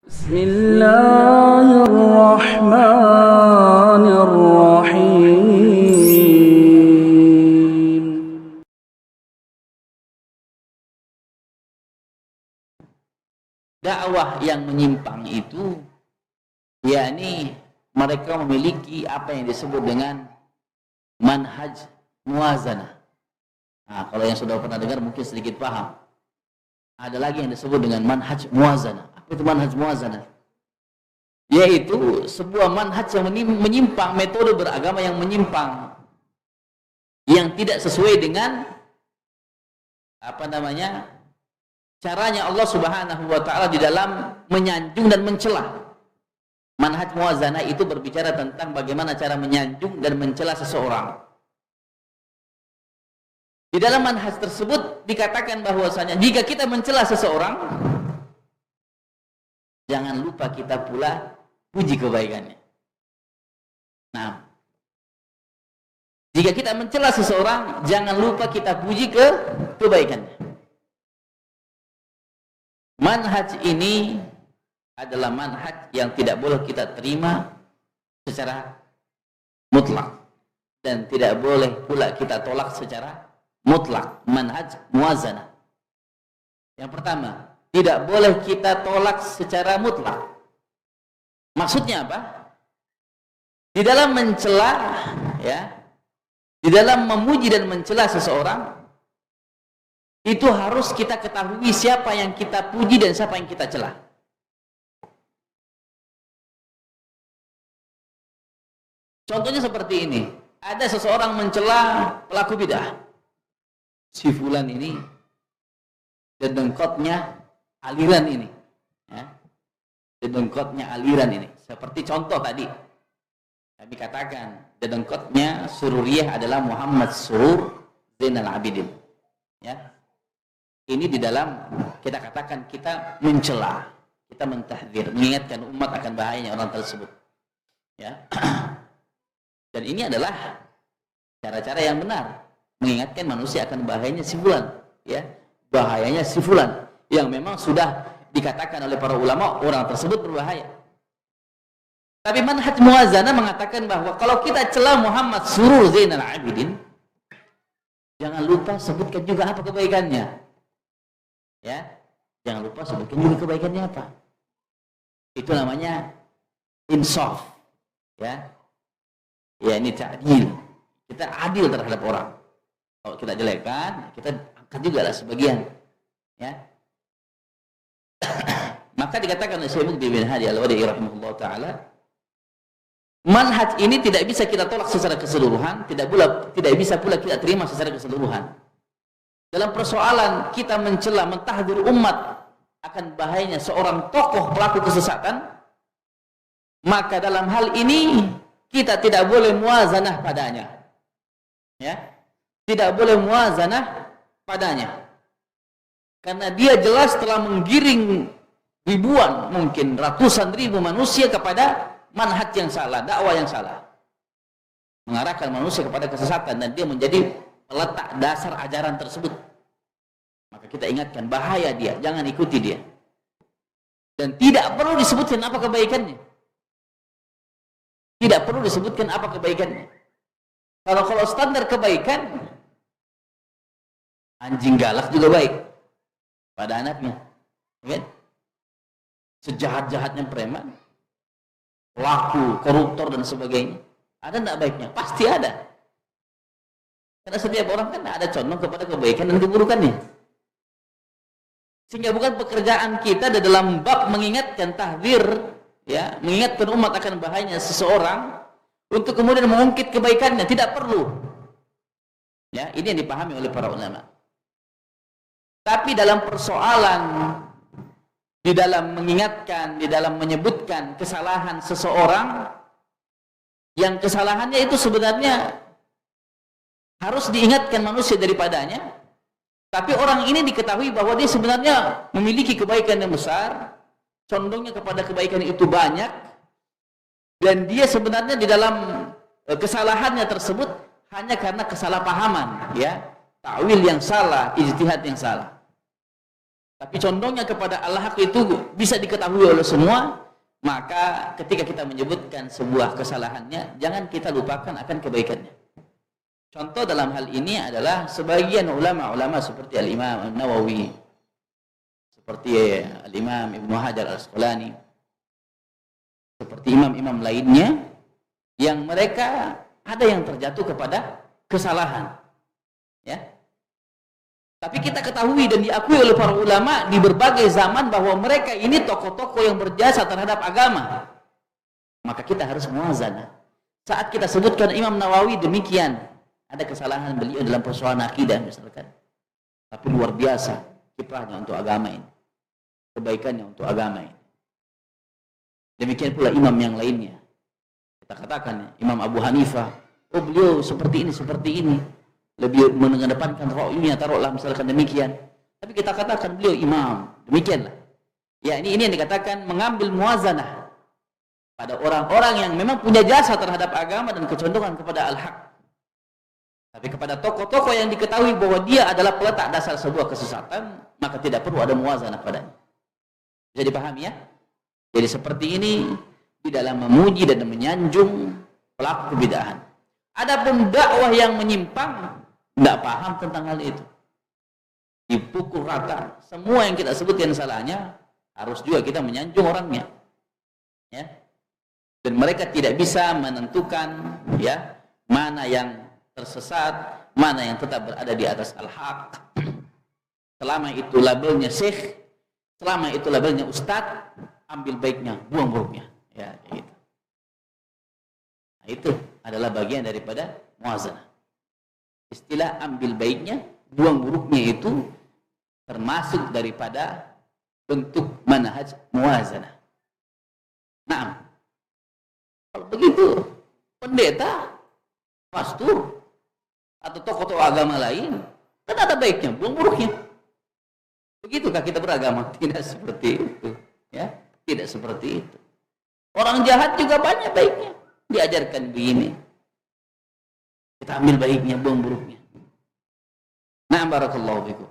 Bismillahirrahmanirrahim. Dakwah yang menyimpang itu, yakni mereka memiliki apa yang disebut dengan manhaj muwazanah. Nah, kalau yang sudah pernah dengar mungkin sedikit paham. Ada lagi yang disebut dengan manhaj muwazanah. Apa itu manhaj muwazanah? Yaitu sebuah manhaj yang menyimpang, metode beragama yang menyimpang, yang tidak sesuai dengan caranya Allah Subhanahu wa taala di dalam menyanjung dan mencela. Manhaj muwazanah itu berbicara tentang bagaimana cara menyanjung dan mencela seseorang. Di dalam manhaj tersebut dikatakan bahwasanya jika kita mencela seseorang, jangan lupa kita pula puji kebaikannya. Nah, jika kita mencela seseorang, jangan lupa kita puji kebaikannya. Manhaj ini adalah manhaj yang tidak boleh kita terima secara mutlak dan tidak boleh pula kita tolak secara mutlak. Manhaj muwazanah. Yang pertama, tidak boleh kita tolak secara mutlak. Maksudnya apa? Di dalam mencela, di dalam memuji dan mencela seseorang, itu harus kita ketahui siapa yang kita puji dan siapa yang kita cela. Contohnya seperti ini. Ada seseorang mencela pelaku bidah. Si fulan ini dedengkotnya aliran ini. Dedengkotnya aliran ini. Seperti contoh tadi. Kami katakan dedengkotnya Sururiyah adalah Muhammad Surur Zainal Abidin. Ya. Ini di dalam kita katakan kita mencela, kita mentahdzir, mengingatkan umat akan bahayanya orang tersebut. Ya. Dan ini adalah cara-cara yang benar mengingatkan manusia akan bahayanya si fulan, bahayanya si fulan yang memang sudah dikatakan oleh para ulama orang tersebut berbahaya. Tapi manhaj muwazanah mengatakan bahwa kalau kita cela Muhammad Surur Zainal Abidin, jangan lupa sebutkan juga apa kebaikannya. Jangan lupa sebutkan juga kebaikannya apa. Itu namanya insaf. Ini ta'dil. Kita adil terhadap orang. Kalau kita jelekkan, kita angkat juga lah sebagian. Maka dikatakan oleh Syekh Muqbil bin Hadi Al-Wadi'i rahimahullah ta'ala, manhaj ini tidak bisa kita tolak secara keseluruhan, tidak bisa pula kita terima secara keseluruhan. Dalam persoalan kita mencela, mentahdzir umat akan bahayanya seorang tokoh pelaku kesesatan, maka dalam hal ini kita tidak boleh muwazanah padanya. Tidak boleh muwazanah padanya. Karena dia jelas telah menggiring ribuan, mungkin ratusan ribu manusia kepada manhaj yang salah, dakwah yang salah. Mengarahkan manusia kepada kesesatan dan dia menjadi letak dasar ajaran tersebut. Maka kita ingatkan bahaya dia, jangan ikuti dia. Dan tidak perlu disebutkan apa kebaikannya. Tidak perlu disebutkan apa kebaikannya. Kalau standar kebaikan, anjing galak juga baik pada anaknya. Sejahat-jahatnya preman, pelaku, koruptor dan sebagainya, ada tidak baiknya? Pasti ada. Karena setiap orang kan ada condong kepada kebaikan dan keburukannya. Sehingga bukan pekerjaan kita dalam bab mengingatkan tahdzir, mengingatkan umat akan bahayanya seseorang untuk kemudian mengungkit kebaikannya, tidak perlu. Ini yang dipahami oleh para ulama. Tapi dalam persoalan, di dalam mengingatkan, di dalam menyebutkan kesalahan seseorang, yang kesalahannya itu sebenarnya harus diingatkan manusia daripadanya, tapi orang ini diketahui bahwa dia sebenarnya memiliki kebaikan yang besar, condongnya kepada kebaikan itu banyak, dan dia sebenarnya di dalam kesalahannya tersebut hanya karena kesalahpahaman, takwil yang salah, ijtihad yang salah. Tapi condongnya kepada al-haq itu bisa diketahui oleh semua. Maka ketika kita menyebutkan sebuah kesalahannya, jangan kita lupakan akan kebaikannya. Contoh dalam hal ini adalah sebagian ulama-ulama seperti Al-Imam An-Nawawi, seperti Al-Imam Ibnu Hajar Al-Asqalani, seperti imam-imam lainnya yang mereka ada yang terjatuh kepada kesalahan. Ya. Tapi kita ketahui dan diakui oleh para ulama di berbagai zaman bahwa mereka ini tokoh-tokoh yang berjasa terhadap agama. Maka kita harus muwazanah. Saat kita sebutkan Imam Nawawi demikian, ada kesalahan beliau dalam persoalan akidah misalkan. Tapi luar biasa kiprahnya untuk agama ini. Kebaikannya untuk agama ini. Demikian pula imam yang lainnya. Kita katakan Imam Abu Hanifah, oh beliau seperti ini. Lebih mengedepankan ra'yunya, taruhlah misalkan demikian. Tapi kita katakan beliau imam, demikianlah. Ya, ini yang dikatakan mengambil muwazanah pada orang-orang yang memang punya jasa terhadap agama dan kecondongan kepada al-haq. Tapi kepada tokoh-tokoh yang diketahui bahwa dia adalah peletak dasar sebuah kesesatan, maka tidak perlu ada muwazanah padanya. Bisa dipahami ya? Jadi seperti ini di dalam memuji dan menyanjung pelaku kebid'ahan. Adapun dakwah yang menyimpang tidak paham tentang hal itu, dipukul rata. Semua yang kita sebutkan salahnya, harus juga kita menyanjung orangnya, ya. Dan mereka tidak bisa menentukan, ya, mana yang tersesat, mana yang tetap berada di atas al-haq. Selama itu labelnya syekh, selama itu labelnya ustadz, ambil baiknya, buang buruknya, ya, kayak gitu. Nah, itu adalah bagian daripada muwazanah. Istilah ambil baiknya, buang buruknya itu termasuk daripada bentuk manhaj muwazanah. Nah, kalau begitu pendeta, pastor atau tokoh-tokoh agama lain kan ada baiknya, buang buruknya. Begitukah kita beragama? Tidak seperti itu, ya, tidak seperti itu. Orang jahat juga banyak baiknya, diajarkan begini. Kita ambil baiknya, buang buruknya. Nah, barakallahu fikum.